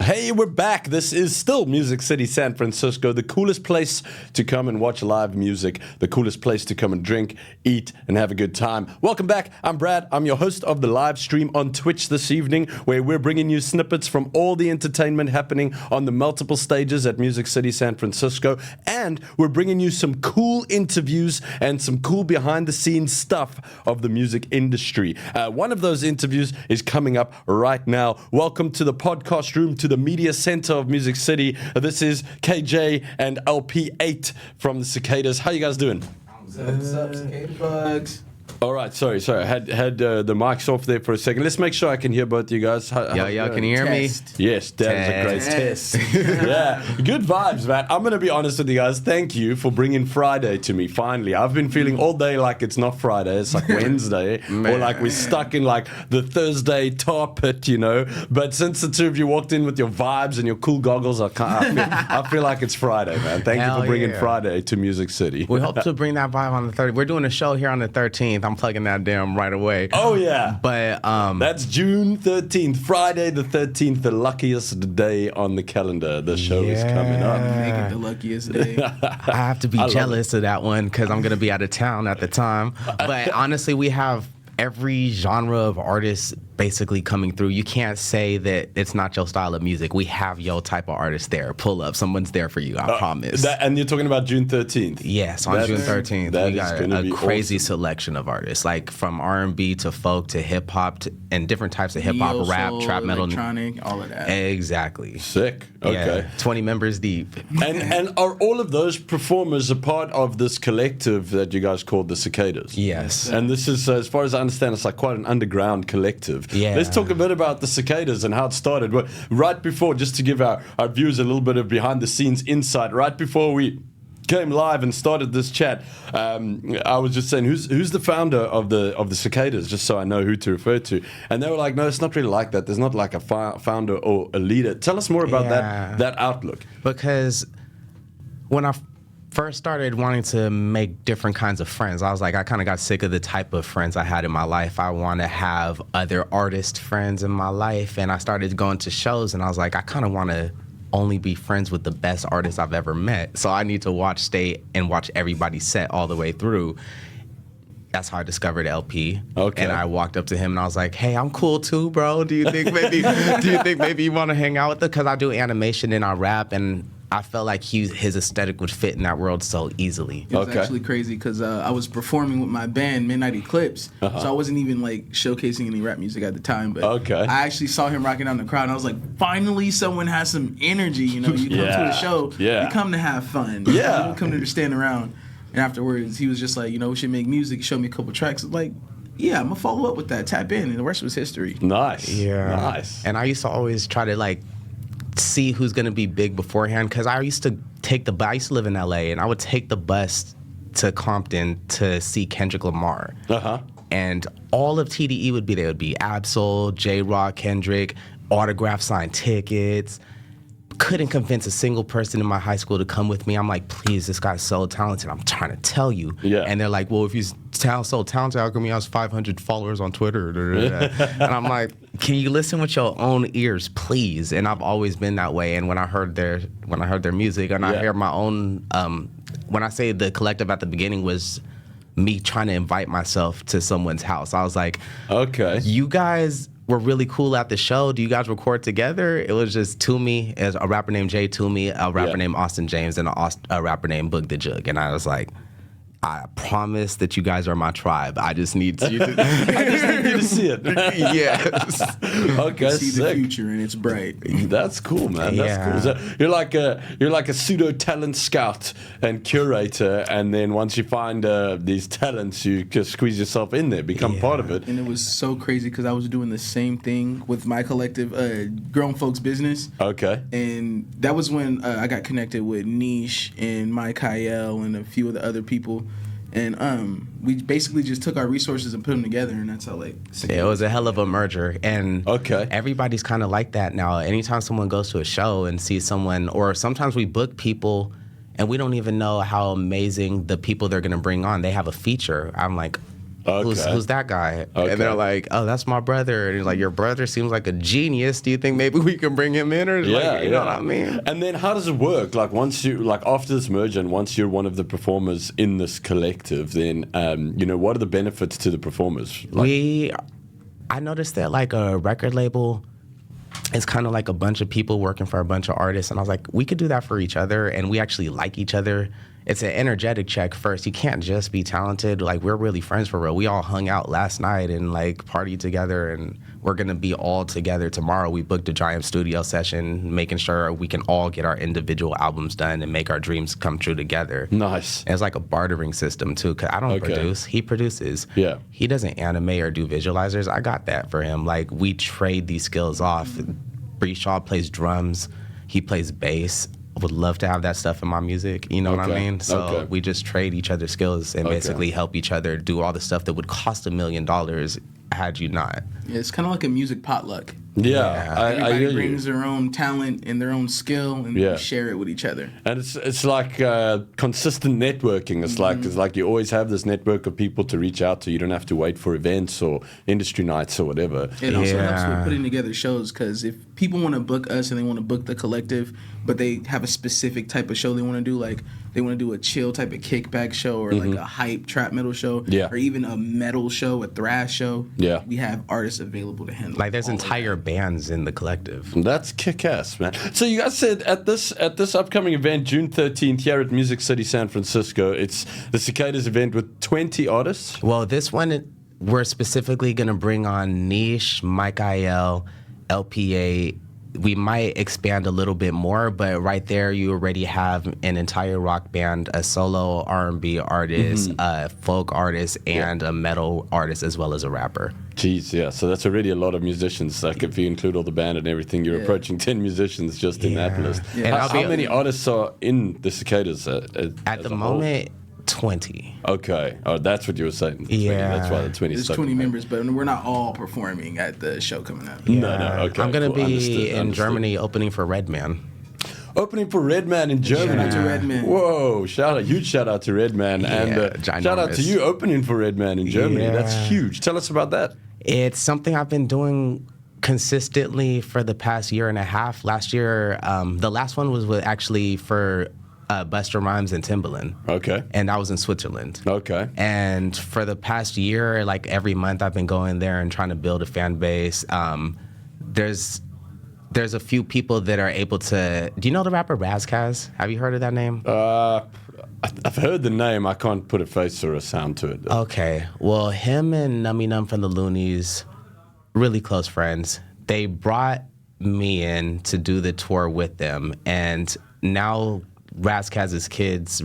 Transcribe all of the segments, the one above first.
Hey, we're back. This is still Music City, San Francisco, the coolest place to come and watch live music, the coolest place to come and drink, eat, and have a good time. Welcome back. I'm Brad. I'm your host of the live stream on Twitch this evening, where we're bringing you snippets from all the entertainment happening on the multiple stages at Music City, San Francisco, and we're bringing you some cool interviews and some cool behind-the-scenes stuff of the music industry. One of those interviews is coming up right now. Welcome to the podcast room, to the media center of Music City. This is KJ and LP8 from the Cicadas. How you guys doing? What's up, Cicada Bugs? All right, sorry. I had the mics off there for a second. Let's make sure I can hear both you guys. Yo, can you hear Test. me? Yes, that is a great test. Yeah, good vibes, man. I'm going to be honest with you guys. Thank you for bringing Friday to me, finally. I've been feeling all day like it's not Friday. It's like Wednesday. Or like we're stuck in like the Thursday tar pit, you know. But since the two of you walked in with your vibes and your cool goggles, I feel like it's Friday, man. Thank you for bringing Friday to Music City. We hope to bring that vibe on the 30th. We're doing a show here on the 13th. I'm plugging that down right away. Oh, yeah. But that's June 13th, Friday the 13th, the luckiest day on the calendar. The show is coming up. Make it the luckiest day. I have to be jealous of that one because I'm going to be out of town at the time. But honestly, we have every genre of artists basically coming through. You can't say that it's not your style of music. We have your type of artist there. Pull up. Someone's there for you, I promise. And you're talking about June 13th? Yes, on June 13th. We got a crazy selection of artists, like from R&B to folk to hip-hop and different types of hip-hop, Neo, rap, soul, trap, metal. electronic, all of that. Exactly. Sick. Okay. Yeah, 20 members deep. And are all of those performers a part of this collective that you guys called the Cicadas? Yes. And this is, as far as I understand, it's like quite an underground collective. Yeah. Let's talk a bit about the Cicadas and how it started. Well, right before, just to give our viewers a little bit of behind the scenes insight, right before we came live and started this chat, I was just saying, who's the founder of the Cicadas, just so I know who to refer to. And they were like, no, it's not really like that. There's not like a founder or a leader. Tell us more about that outlook. Because when I first started wanting to make different kinds of friends, I was like, I kind of got sick of the type of friends I had in my life. I want to have other artist friends in my life. And I started going to shows, and I was like, I kind of want to only be friends with the best artists I've ever met. So I need to stay and watch everybody set all the way through. That's how I discovered LP. Okay. And I walked up to him and I was like, "Hey, I'm cool too, bro. Do you think maybe you want to hang out with us? Because I do animation and I rap, and I felt like his aesthetic would fit in that world so easily." It was actually crazy because I was performing with my band, Midnight Eclipse, so I wasn't even like showcasing any rap music at the time. But I actually saw him rocking down the crowd, and I was like, finally someone has some energy. You know, you come to a show, you come to have fun. You don't come to stand around. And afterwards, he was just like, we should make music. He showed me a couple tracks. Like, yeah, I'm going to follow up with that. Tap in. And the rest was history. Nice. Yeah. Nice. And I used to always try to, like, see who's going to be big beforehand. Because I used to I used to live in L.A., and I would take the bus to Compton to see Kendrick Lamar. And all of TDE would be there. It would be Absol, J-Rock, Kendrick, autograph signed tickets. Couldn't convince a single person in my high school to come with me. I'm like, please, this guy's so talented. I'm trying to tell you. Yeah. And they're like, well, if he's so talented, how come he has 500 followers on Twitter? And I'm like, can you listen with your own ears, please? And I've always been that way. And when I heard their music, and I hear my own, when I say the collective at the beginning was me trying to invite myself to someone's house. I was like, okay, you guys were really cool at the show. Do you guys record together? It was just Toomey, as a rapper named Jay Toomey, a rapper named Austin James, and a rapper named Boog the Jug. And I was like, I promise that you guys are my tribe. I just need you to, I just need you to see it. Yes. Okay, see the future, and it's bright. That's cool, man. That's cool. So you're like a pseudo talent scout and curator, and then once you find these talents, you just squeeze yourself in there, become part of it. And it was so crazy because I was doing the same thing with my collective, Grown Folks Business. Okay. And that was when I got connected with Niche and Mike Kyle and a few of the other people. And we basically just took our resources and put them together, and that's how it was a hell of a merger. And everybody's kind of like that now. Anytime someone goes to a show and sees someone, or sometimes we book people and we don't even know how amazing the people they're going to bring on. They have a feature. I'm like, Who's that guy? Okay. And they're like, oh, that's my brother. And he's like, your brother seems like a genius. Do you think maybe we can bring him in? Or you know what I mean? And then how does it work? Like once you, like after this merger and once you're one of the performers in this collective, then, what are the benefits to the performers? I noticed that like a record label, it's kind of like a bunch of people working for a bunch of artists. And I was like, we could do that for each other. And we actually like each other. It's an energetic check first. You can't just be talented. Like, we're really friends for real. We all hung out last night and like partied together, and we're going to be all together tomorrow. We booked a giant studio session, making sure we can all get our individual albums done and make our dreams come true together. Nice. And it's like a bartering system too, because I don't produce. He produces. Yeah. He doesn't animate or do visualizers. I got that for him. Like, we trade these skills off. Bree Shaw plays drums. He plays bass. I would love to have that stuff in my music, you know what I mean? So we just trade each other's skills and basically help each other do all the stuff that would cost $1 million had you not. Yeah, it's kind of like a music potluck. Yeah, everybody brings their own talent and their own skill, and we share it with each other. And it's like consistent networking. It's like you always have this network of people to reach out to. You don't have to wait for events or industry nights or whatever. It also helps with putting together shows, because if people want to book us and they want to book the collective, but they have a specific type of show they want to do, like they want to do a chill type of kickback show or like a hype trap metal show, or even a metal show, a thrash show. Yeah, we have artists available to handle. Like, there's entire bands in the collective. That's kick-ass, man. So you guys said at this upcoming event, June 13th, here at Music City San Francisco, it's the Cicadas event with 20 artists. Well, this one, we're specifically going to bring on Niche, Mike IL, LP8. We might expand a little bit more, but right there you already have an entire rock band, a solo R&B artist, a folk artist, and a metal artist, as well as a rapper. Jeez, yeah. So that's already a lot of musicians. Like, if you include all the band and everything, you're approaching 10 musicians just in that list. Yeah. How many artists are in the Cicadas? At the moment, 20. Okay. Oh, that's what you were saying. 20. Yeah. That's why the 20 There's 20 members, but we're not all performing at the show coming up. Yeah. No. Okay. I'm going to be in Germany opening for Redman. Opening for Redman in Germany. Shout out to Redman. Whoa, huge shout out to Redman. And shout out to you opening for Redman in Germany. Yeah. That's huge. Tell us about that. It's something I've been doing consistently for the past year and a half. Last year, the last one was actually for Busta Rhymes and Timbaland. Okay. And I was in Switzerland. Okay. And for the past year, like every month, I've been going there and trying to build a fan base. There's a few people that are able to. Do you know the rapper Razkaz? Have you heard of that name? I've heard the name. I can't put a face or a sound to it. Okay. Well, him and Nummy Num from the Loonies, really close friends. They brought me in to do the tour with them, and now Razkaz's kids,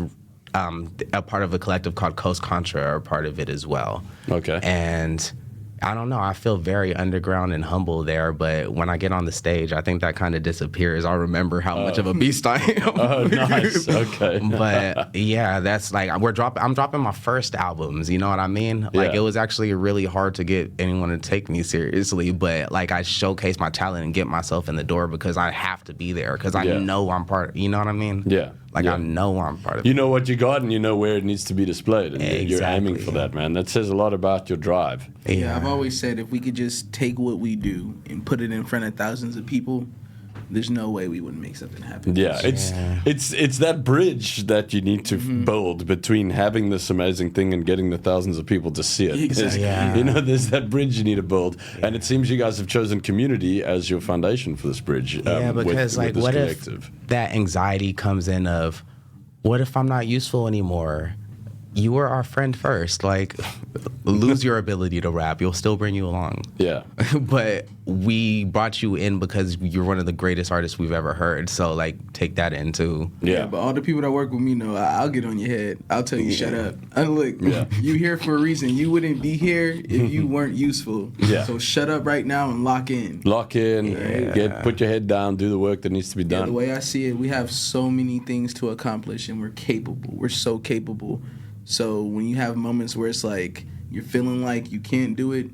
a part of a collective called Coast Contra, are a part of it as well. Okay. And I don't know, I feel very underground and humble there, but when I get on the stage, I think that kind of disappears. I'll remember how much of a beast I am. Oh, nice. Okay. But yeah, that's like, I'm dropping my first albums, you know what I mean? Like, it was actually really hard to get anyone to take me seriously, but like, I showcase my talent and get myself in the door because I have to be there, because I know I'm part, you know what I mean? Yeah. Like, I know I'm part of it. You know what you got, and you know where it needs to be displayed. And you're aiming for that, man. That says a lot about your drive. Yeah, I've always said if we could just take what we do and put it in front of thousands of people, there's no way we wouldn't make something happen. Yeah, it's that bridge that you need to build between having this amazing thing and getting the thousands of people to see it. Exactly. You know, there's that bridge you need to build, and it seems you guys have chosen community as your foundation for this bridge. Because with what collective. if that anxiety comes in of, what if I'm not useful anymore? You were our friend first. Like, lose your ability to rap. You'll still bring you along. Yeah. But we brought you in because you're one of the greatest artists we've ever heard. So, like, take that into. Yeah, but all the people that work with me know I'll get on your head. I'll tell you, shut up. Look, you here for a reason. You wouldn't be here if you weren't useful. Yeah. So shut up right now and lock in. Lock in. Put your head down. Do the work that needs to be done. Yeah, the way I see it, we have so many things to accomplish, and we're capable. We're so capable. So when you have moments where it's like you're feeling like you can't do it,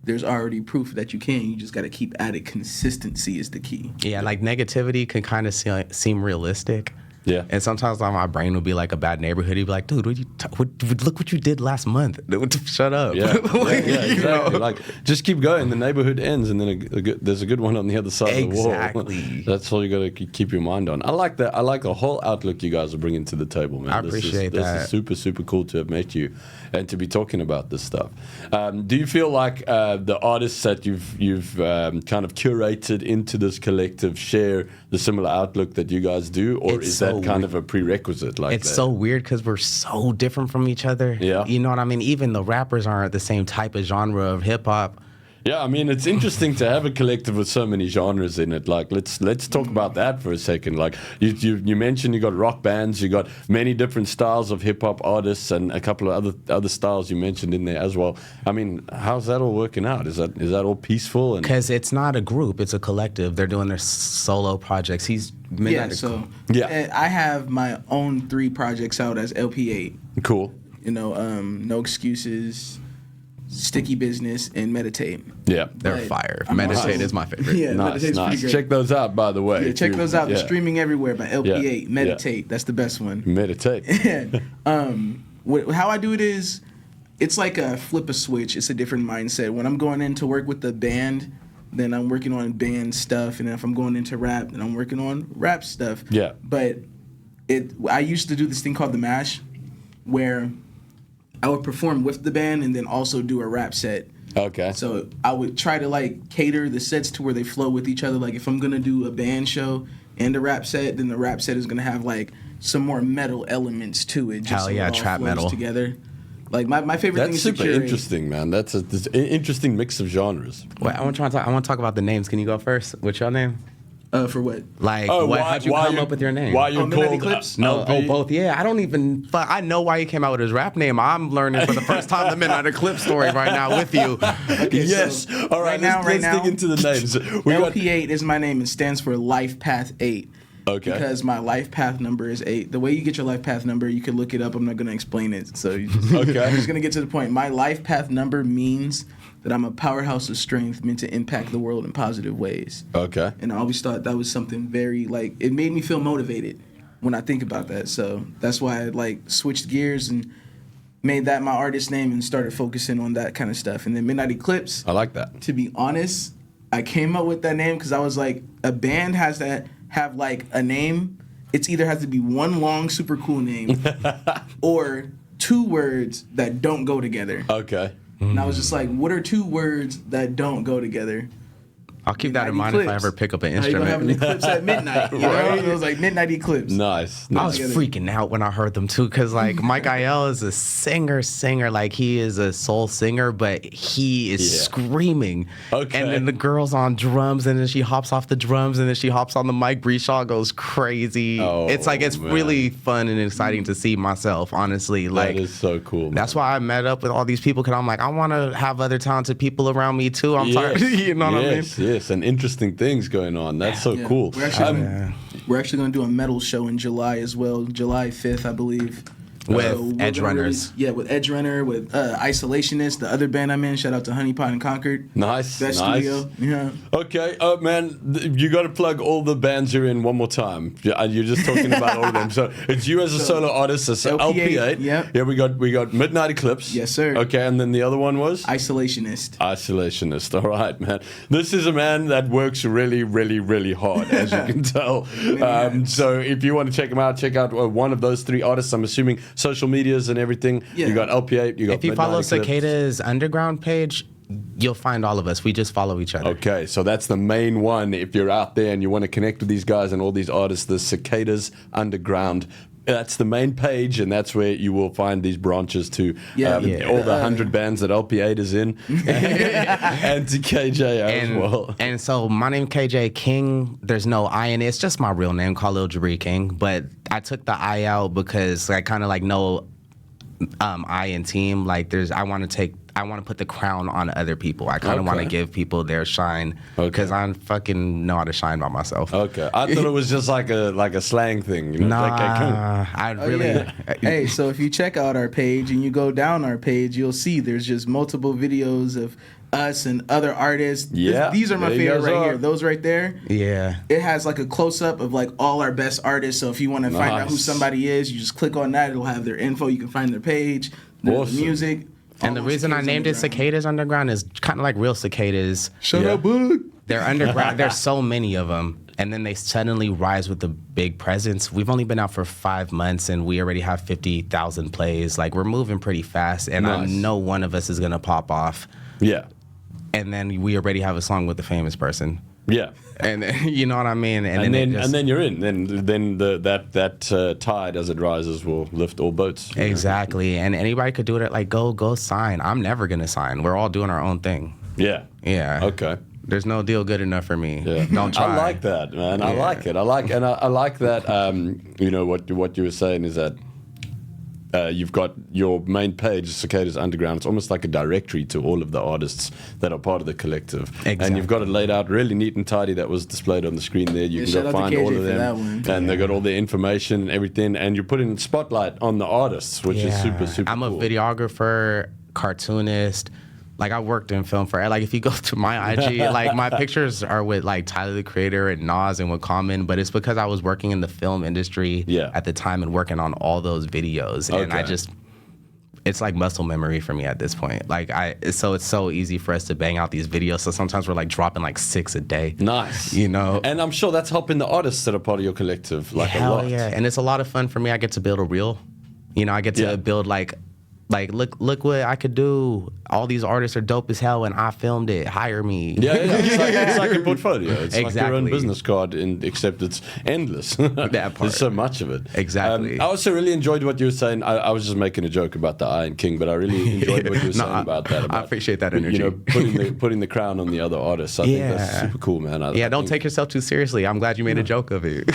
there's already proof that you can. You just got to keep at it. Consistency is the key. Yeah, like negativity can kind of seem realistic, Yeah. And sometimes like, my brain will be like a bad neighborhood. He'd be like, dude, look what you did last month. Shut up. Yeah, like, exactly. Like, just keep going. The neighborhood ends, and then there's a good one on the other side of the wall. Exactly. That's all you got to keep your mind on. I like that. I like the whole outlook you guys are bringing to the table, man. I appreciate that. This is super, super cool to have met you and to be talking about this stuff. Do you feel like the artists that you've kind of curated into this collective share the similar outlook that you guys do, or is that kind of a prerequisite? Like, it's so weird because we're so different from each other. Yeah, you know what I mean. Even the rappers aren't the same type of genre of hip hop. Yeah, I mean, it's interesting to have a collective with so many genres in it. Like, let's talk about that for a second. Like, you mentioned you got rock bands, you got many different styles of hip hop artists, and a couple of other styles you mentioned in there as well. I mean, how's that all working out? Is that all peaceful? Because it's not a group; it's a collective. They're doing their solo projects. I have my own 3 projects out as LP8. Cool. You know, No Excuses, Sticky Business, and Meditate. Yeah, they're fire. Meditate is my favorite. Yeah, nice. Check those out, by the way. Yeah, check those out. They're streaming everywhere by LP8. Meditate, that's the best one. Meditate. How I do it is, it's like a flip a switch. It's a different mindset. When I'm going in to work with the band, then I'm working on band stuff, and if I'm going into rap, then I'm working on rap stuff. Yeah. But I used to do this thing called the mash, where I would perform with the band and then also do a rap set. Okay. So I would try to like cater the sets to where they flow with each other. Like if I'm gonna do a band show and a rap set, then the rap set is gonna have like some more metal elements to it. Just Hell yeah, so it all trap flows metal together. Like my favorite thing is super to curate. interesting, man. That's an interesting mix of genres. Wait, I want to talk about the names. Can you go first? What's your name? For what? Like, how'd you come up with your name? Why you Midnight called Eclipse? No, both. Yeah, I don't even. I know why he came out with his rap name. I'm learning for the first time the Midnight Eclipse story right now with you. Okay, yes. So all right. Let's dig into the names. LP8 is my name. It stands for Life Path 8. Okay. Because my life path number is 8. The way you get your life path number, you can look it up. I'm not going to explain it. So I'm just going to get to the point. My life path number means that I'm a powerhouse of strength meant to impact the world in positive ways. Okay. And I always thought that was something very, like, it made me feel motivated when I think about that. So that's why I, like, switched gears and made that my artist name and started focusing on that kind of stuff. And then Midnight Eclipse. I like that. To be honest, I came up with that name because I was like, a band has to have, like, a name. It's either has to be one long, super cool name or 2 words that don't go together. Okay. And I was just like, what are 2 words that don't go together? I'll keep that in mind if I ever pick up an instrument. You're gonna have an eclipse at midnight. You know? It was like Midnight Eclipse. Nice. I was freaking out when I heard them too, because like Mike IL is a singer. Like he is a soul singer, but he is screaming. Okay. And then the girl's on drums, and then she hops off the drums, and then she hops on the mic. Bree Shaw goes crazy. It's really fun and exciting to see myself. Honestly, like that is so cool. Man. That's why I met up with all these people, because I'm like, I want to have other talented people around me too. I'm tired. You know what I mean? Yes, and interesting things going on. That's so cool. We're actually going to do a metal show in July as well, July 5th, I believe. With Edge Runners. With Edge Runner, with Isolationist, the other band I'm in. Shout out to Honeypot and Concord. Nice. That studio. Yeah. Okay. Man, you got to plug all the bands you're in one more time. You're just talking about all of them. So it's you as a solo artist. It's LP8. Yeah. Yeah, we got Midnight Eclipse. Yes, sir. Okay, and then the other one was? Isolationist. All right, man. This is a man that works really, really, really hard, as you can tell. So if you want to check him out, check out one of those 3 artists. I'm assuming social medias and everything. Yeah. You got LP8. You got. If you follow Cicadas Underground page, you'll find all of us. We just follow each other. Okay, so that's the main one. If you're out there and you want to connect with these guys and all these artists, the Cicadas Underground. That's the main page, and that's where you will find these branches to all the 100 bands that LP8 is in, and to KJ as well. And so my name KJ King. There's no I in it. It's just my real name, Khalil Jabri King. But I took the I out because I kind of like know I in team. Like I want to put the crown on other people. I kind of want to give people their shine because I fucking know how to shine by myself. Okay, I thought it was just like a slang thing. You know? Hey, so if you check out our page and you go down our page, you'll see there's just multiple videos of us and other artists. Yeah, these are my favorite right here. Those right there. Yeah. It has like a close up of like all our best artists. So if you want to find out who somebody is, you just click on that. It'll have their info. You can find their page, their music. And the reason I named it Cicadas Underground is kind of like real cicadas. Shut up, bud. They're underground. There's so many of them. And then they suddenly rise with a big presence. We've only been out for 5 months, and we already have 50,000 plays. Like, we're moving pretty fast, and I know one of us is going to pop off. Yeah. And then we already have a song with a famous person. Yeah. And you know what I mean? And then you're in. Then that tide as it rises will lift all boats. Exactly. And anybody could do it. Like, go sign. I'm never going to sign. We're all doing our own thing. Yeah. Yeah. Okay. There's no deal good enough for me. Yeah. Don't try. I like that, man. I like it. I like that. You know what you were saying is that you've got your main page, Cicadas Underground. It's almost like a directory to all of the artists that are part of the collective. Exactly. And you've got it laid out really neat and tidy. That was displayed on the screen there. You can go find all of them, and they got all the information and everything. And you're putting spotlight on the artists, which is super cool. I'm a videographer, cartoonist. Like, I worked in film for, like, if you go to my IG, like, my pictures are with, like, Tyler, the Creator, and Nas, and with Common, but it's because I was working in the film industry at the time and working on all those videos. And I just, it's like muscle memory for me at this point. Like, so it's so easy for us to bang out these videos. So sometimes we're, like, dropping, like, 6 a day. Nice. You know? And I'm sure that's helping the artists that are part of your collective, like, a lot. Yeah. And it's a lot of fun for me. I get to build a reel. You know, I get to build, like, look what I could do. All these artists are dope as hell, and I filmed it. Hire me. Yeah. It's like a portfolio. It's exactly. like your own business card, except it's endless. That part. There's so much of it. Exactly. I also really enjoyed what you were saying. I was just making a joke about the Iron King, but I really enjoyed what you were saying about that. I appreciate that energy. You know, putting the crown on the other artists. I think that's super cool, man. Don't take yourself too seriously. I'm glad you made a joke of it.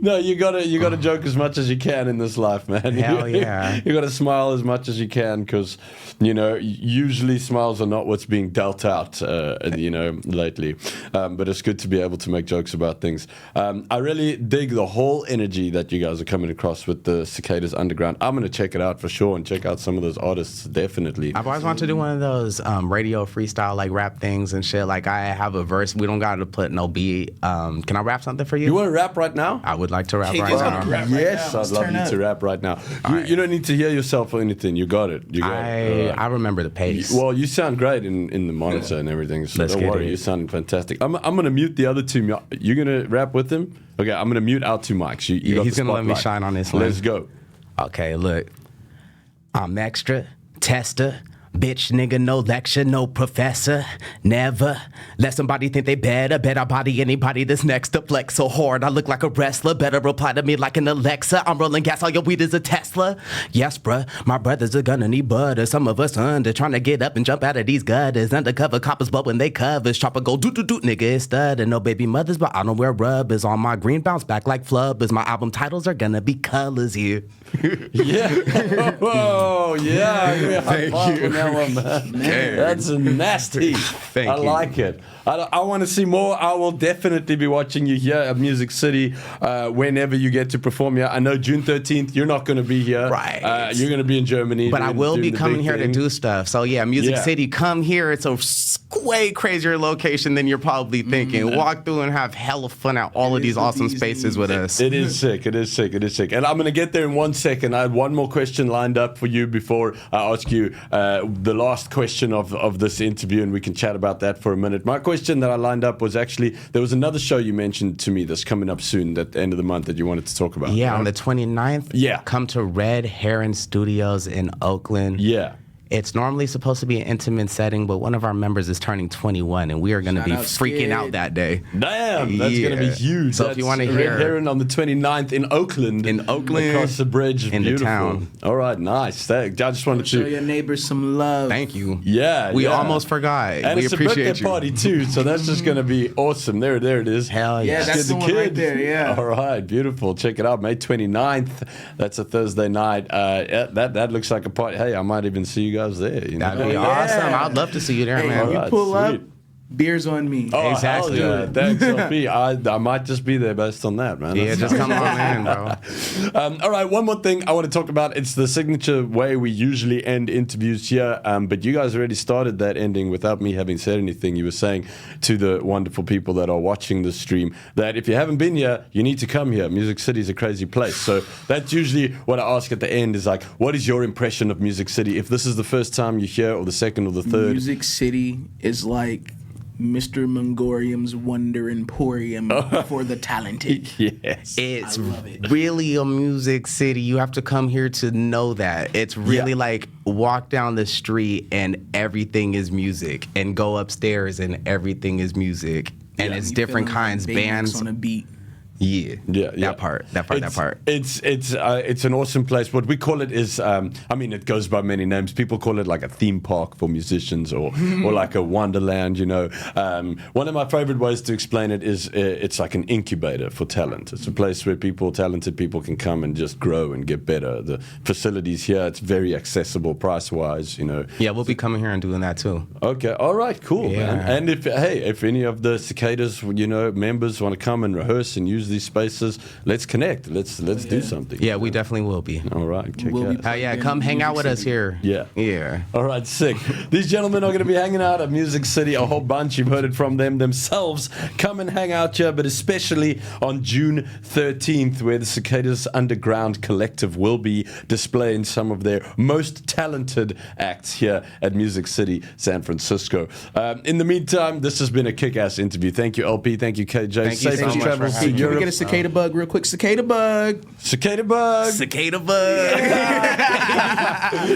No, you gotta joke as much as you can in this life, man. Hell yeah. You gotta smile as much as you can, because you know usually smiles are not what's being dealt out. You know, lately, but it's good to be able to make jokes about things. I really dig the whole energy that you guys are coming across with the Cicadas Underground. I'm gonna check it out for sure and check out some of those artists definitely. I've always wanted to do one of those radio freestyle like rap things and shit. Like, I have a verse. We don't gotta put no beat. Can I rap something for you? You want to rap right now? I would like to rap right now. Yes, I'd love you to rap right now. You don't need to hear yourself or anything. You got it. I remember the pace. Well, you sound great in the monitor and everything, so don't worry. You sound fantastic. I'm going to mute the other two. You're going to rap with him? Okay, I'm going to mute our two mics. He's going to let me shine on this one. Let's go. Okay, look. I'm extra, tester. Bitch, nigga, no lecture, no professor. Never let somebody think they better. Bet I body anybody that's next to flex so hard. I look like a wrestler. Better reply to me like an Alexa. I'm rolling gas, all your weed is a Tesla. Yes, bruh, my brothers are gonna need butter. Some of us under trying to get up and jump out of these gutters. Undercover coppers, but when they covers, chopper go do nigga, it's stutter. No baby mothers, but I don't wear rubbers. On my green bounce back like flubbers. My album titles are gonna be colors here. Yeah. Whoa, yeah. Thank you. Man. That's nasty. Thank you. I like it. I want to see more. I will definitely be watching you here at Music City whenever you get to perform here. I know June 13th, you're not going to be here. Right. You're going to be in Germany. But I will be coming here to do stuff. So, yeah, Music City, come here. It's a way crazier location than you're probably thinking. Walk through and have hella fun at all of these awesome spaces with us. It is sick. It is sick. It is sick. And I'm going to get there in 1 second. I had one more question lined up for you before I ask you the last question of this interview, and we can chat about that for a minute. My question that I lined up was actually, there was another show you mentioned to me that's coming up soon at the end of the month that you wanted to talk about. Yeah, right? On the 29th. Yeah. Come to Red Heron Studios in Oakland. Yeah. It's normally supposed to be an intimate setting, but one of our members is turning 21, and we are going to be freaking out that day. Damn, that's going to be huge. So if you want to hear... Red Heron on the 29th in Oakland. Across the bridge. In Beautiful. the town. All right, nice. I just wanted to... Show your neighbors some love. Thank you. Yeah, We almost forgot. And we it's appreciate a birthday party, too, so that's just going to be awesome. There it is. Hell yeah. Yeah, that's the one right there, yeah. All right, beautiful. Check it out, May 29th. That's a Thursday night. That looks like a party. Hey, I might even see you guys there. You know? That'd be awesome. I'd love to see you there, man. You pull up. Beers on me. Oh, Exactly. Yeah. Thanks, LP. I might just be there based on that, man. Yeah, just come on in, bro. All right, one more thing I want to talk about. It's the signature way we usually end interviews here, but you guys already started that ending without me having said anything. You were saying to the wonderful people that are watching the stream that if you haven't been here, you need to come here. Music City is a crazy place. So that's usually what I ask at the end is like, what is your impression of Music City? If this is the first time you're here or the second or the third. Music City is like Mr. Mongorium's Wonder Emporium for the talented. Yes. It's really a music city. You have to come here to know that. It's really like walk down the street and everything is music, and go upstairs and everything is music. And it's different kinds, bands on a beat. Yeah. That part. It's an awesome place. What we call it is, it goes by many names. People call it like a theme park for musicians, or like a wonderland. You know, one of my favorite ways to explain it is it's like an incubator for talent. It's a place where talented people can come and just grow and get better. The facilities here, it's very accessible price wise. You know. Yeah, we'll be coming here and doing that too. Okay. All right. Cool, man. And if any of the Cicadas, members want to come and rehearse and use these spaces, let's connect. Let's do something. Yeah, we definitely will be. All right. Come hang out with us here. Yeah. All right, sick. These gentlemen are going to be hanging out at Music City, a whole bunch. You've heard it from them themselves. Come and hang out here, but especially on June 13th, where the Cicadas Underground Collective will be displaying some of their most talented acts here at Music City, San Francisco. In the meantime, this has been a kick-ass interview. Thank you, LP. Thank you, KJ. Thank you so much travels for to having me. Europe. Get a cicada bug real quick. Cicada bug. Cicada bug. Cicada bug.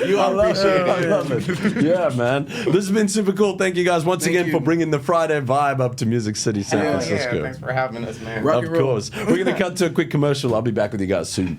You all appreciate it. I love it. Yeah, man. This has been super cool. Thank you guys once again for bringing the Friday vibe up to Music City, San Francisco. Thanks for having us, man. Of course. We're going to cut to a quick commercial. I'll be back with you guys soon.